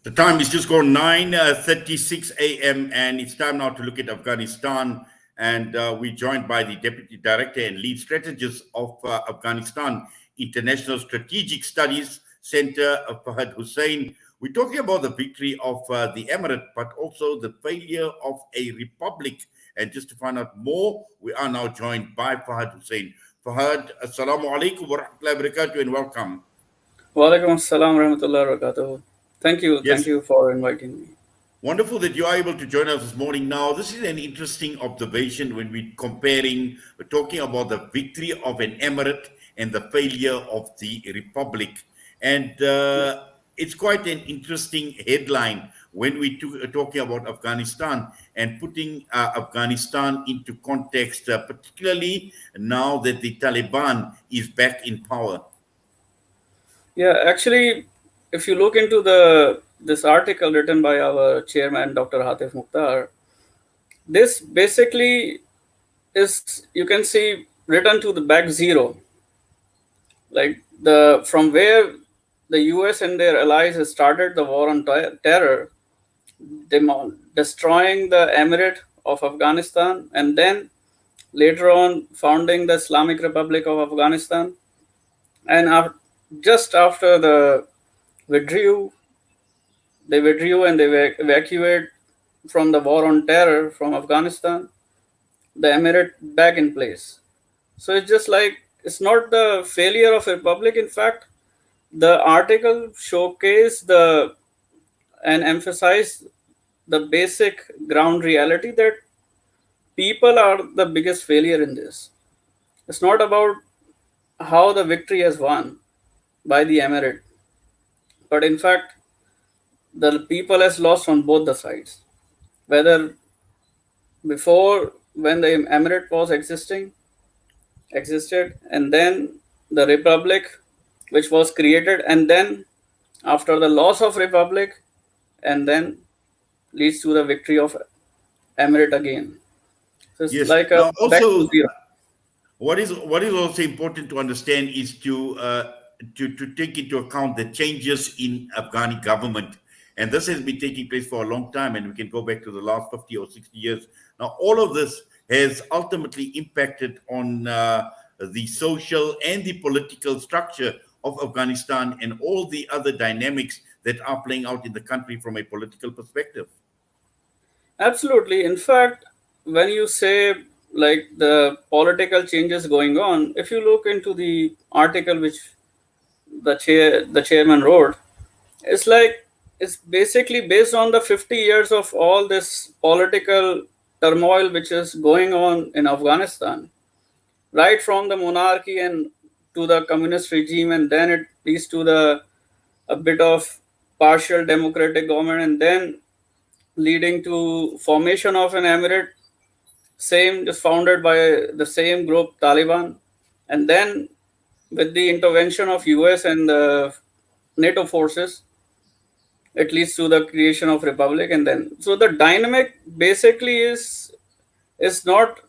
The time is just gone 9:36 a.m. and it's time now to look at Afghanistan. And we're joined by the Deputy Director and Lead Strategist of Afghanistan International Strategic Studies Center, Fahad Hussuain. We're talking about the victory of the Emirate, but also the failure of a republic. And just to find out more, we are now joined by Fahad Hussuain. Fahad, assalamu alaikum wa rahmatullahi wa barakatuh, and welcome. Walaikum assalam warahmatullahi wabarakatuh. Thank Yes, you for inviting me. wonderful that you are able to join us this morning. Now, this is an interesting observation when we're talking about the victory of an emirate and the failure of the republic. And it's quite an interesting headline when are talking about Afghanistan and putting Afghanistan into context, particularly now that the Taliban is back in power. Yeah, actually, if you look into this article written by our chairman, Dr. Hatif Mukhtar, this basically is, you can see, written to the back zero, like the from where the US and their allies has started the war on terror, destroying the Emirate of Afghanistan, and then later on founding the Islamic Republic of Afghanistan. And just after withdrew, they withdrew and they evacuated from the war on terror from Afghanistan, the Emirate back in place. So it's just like, it's not the failure of a republic. In fact, the article showcased and emphasized the basic ground reality that people are the biggest failure in this. It's not about how the victory has won by the Emirate, but in fact, the people has lost on both the sides. Whether before, when the Emirate was existed, and then the Republic, which was created, and then after the loss of Republic, and then leads to the victory of Emirate again. So it's Yes. like a Now, back to also, zero. what is also important to understand is to take into account the changes in Afghani government, and this has been taking place for a long time, and we can go back to the last 50 or 60 years. Now, all of this has ultimately impacted on the social and the political structure of Afghanistan and all the other dynamics that are playing out in the country from a political perspective. Absolutely. In fact, when you say like the political changes going on, if you look into the article which the chairman wrote, it's like, it's basically based on the 50 years of all this political turmoil which is going on in Afghanistan, right from the monarchy and to the communist regime, and then it leads to the a bit of partial democratic government, and then leading to formation of an emirate, same just founded by the same group Taliban, and then with the intervention of US and the NATO forces, it leads to the creation of republic. And then, so the dynamic basically is not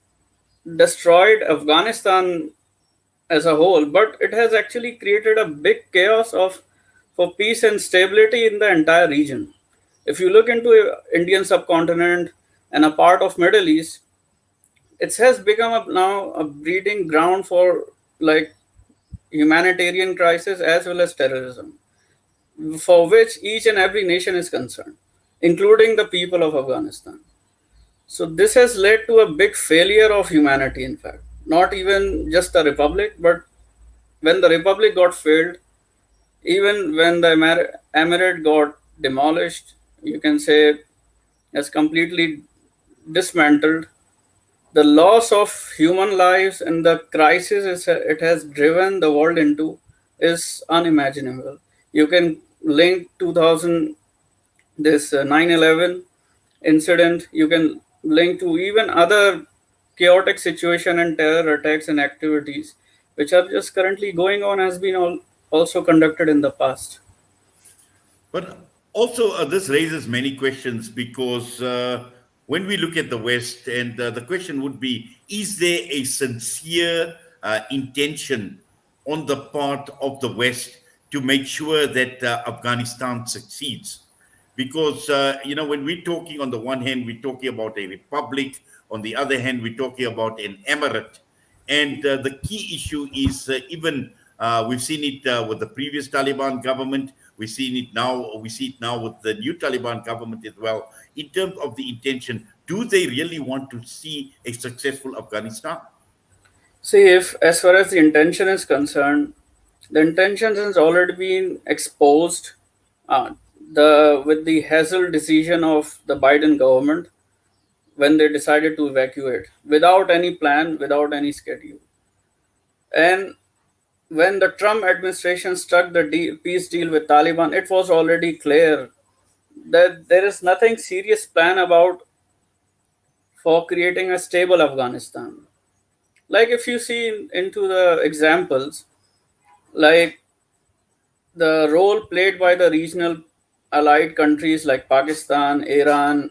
destroyed Afghanistan as a whole, but it has actually created a big chaos of for peace and stability in the entire region. If you look into Indian subcontinent and a part of Middle East, it has become now a breeding ground for like humanitarian crisis as well as terrorism, for which each and every nation is concerned, including the people of Afghanistan. So this has led to a big failure of humanity, in fact. Not even just the republic, but when the republic got failed, even when the emirate got demolished, you can say has completely dismantled, the loss of human lives and the crisis it has driven the world into is unimaginable. You can link 2000, this 9/11 incident, you can link to even other chaotic situation and terror attacks and activities which are just currently going on, has been also conducted in the past. But also, this raises many questions because when we look at the West, and the question would be, is there a sincere intention on the part of the West to make sure that Afghanistan succeeds? because when we're talking, on the one hand we're talking about a republic, on the other hand we're talking about an emirate. And the key issue is, even we've seen it with the previous Taliban government, we see it now with the new Taliban government as well, in terms of the intention. Do they really want to see a successful Afghanistan? See, if as far as the intention is concerned, the intention has already been exposed. Uh, the With the hassle decision of the Biden government when they decided to evacuate without any plan, without any schedule, and when the Trump administration struck the peace deal with Taliban, it was already clear that there is nothing serious plan about for creating a stable Afghanistan. Like if you see into the examples, like the role played by the regional allied countries like Pakistan, Iran,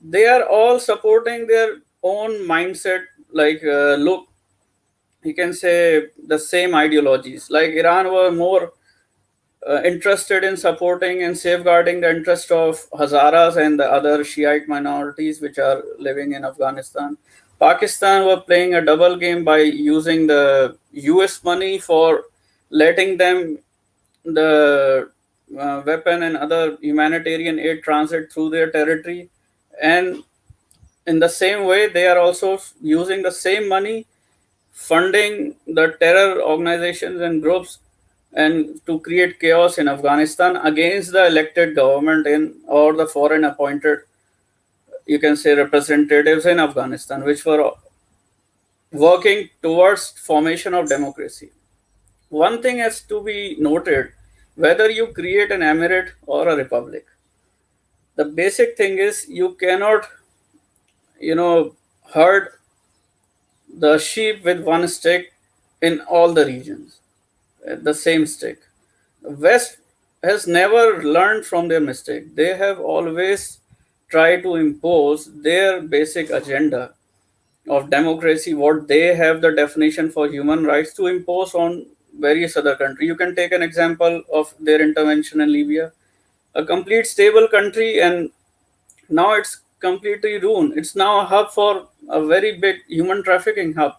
they are all supporting their own mindset. Like, look, you can say the same ideologies. Like Iran were more interested in supporting and safeguarding the interest of Hazaras and the other Shiite minorities which are living in Afghanistan. Pakistan were playing a double game by using the US money for letting them the weapon and other humanitarian aid transit through their territory. And in the same way, they are also using the same money funding the terror organizations and groups and to create chaos in Afghanistan against the elected government in or the foreign appointed, you can say, representatives in Afghanistan, which were working towards formation of democracy. One thing has to be noted: whether you create an emirate or a republic, the basic thing is you cannot, herd the sheep with one stick in all the regions, the same stick. West has never learned from their mistake. They have always tried to impose their basic agenda of democracy, what they have the definition for human rights, to impose on various other countries. You can take an example of their intervention in Libya, a complete stable country, and now it's completely ruined. It's now a hub for a very big human trafficking hub,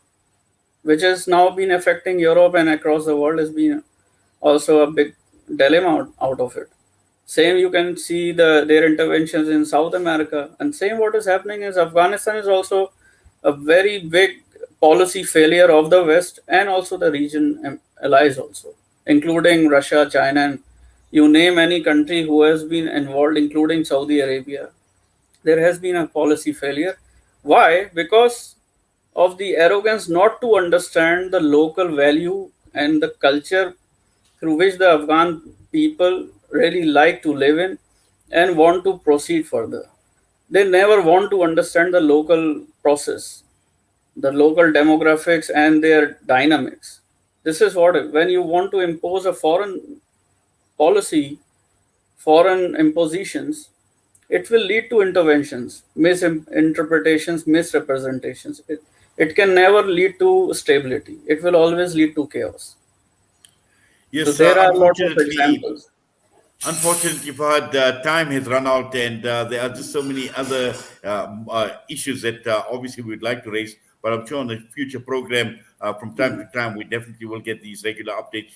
which has now been affecting Europe and across the world, has been also a big dilemma out of it. Same you can see their interventions in South America, and same what is happening is Afghanistan is also a very big policy failure of the West and also the region allies also, including Russia, China, and you name any country who has been involved, including Saudi Arabia. There has been a policy failure. Why? Because of the arrogance not to understand the local value and the culture through which the Afghan people really like to live in and want to proceed further. They never want to understand the local process, the local demographics and their dynamics. This is what, when you want to impose a foreign policy, foreign impositions, it will lead to interventions, misinterpretations, misrepresentations. It can never lead to stability. It will always lead to chaos. So Yes, there are lots of examples. unfortunately, Fahad, time has run out, and there are just so many other issues that obviously we'd like to raise. But I'm sure on the future program, from time to time, we definitely will get these regular updates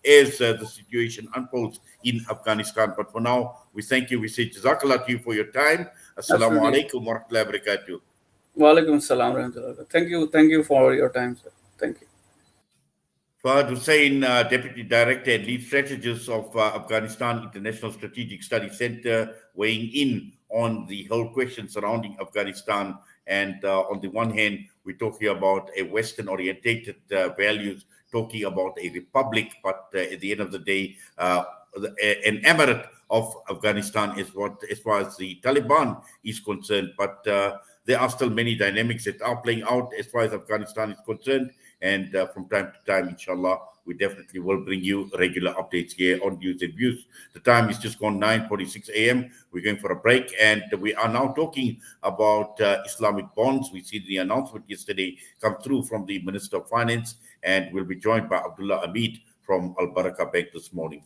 as the situation unfolds in Afghanistan. But for now, we thank you. We say Jazakallah to you for your time. Assalamu Absolutely. alaikum wa rahmatullahi wa barakatuh. Walaikum salam rahmatullah. Thank you for your time, sir. Thank you. Fahad Hussuain, Deputy Director and Lead Strategist of Afghanistan International Strategic Study Center, weighing in on the whole question surrounding Afghanistan. And on the one hand, we're talking about a Western-orientated values, talking about a republic, but at the end of the day, an emirate of Afghanistan is what, as far as the Taliban is concerned. But there are still many dynamics that are playing out as far as Afghanistan is concerned. And from time to time, inshallah, we definitely will bring you regular updates here on News and Views. The time is just gone 9:46 a.m. We're going for a break, and we are now talking about Islamic bonds. We see the announcement yesterday come through from the Minister of Finance, and we'll be joined by Abdullah Hamid from Al Baraka Bank this morning.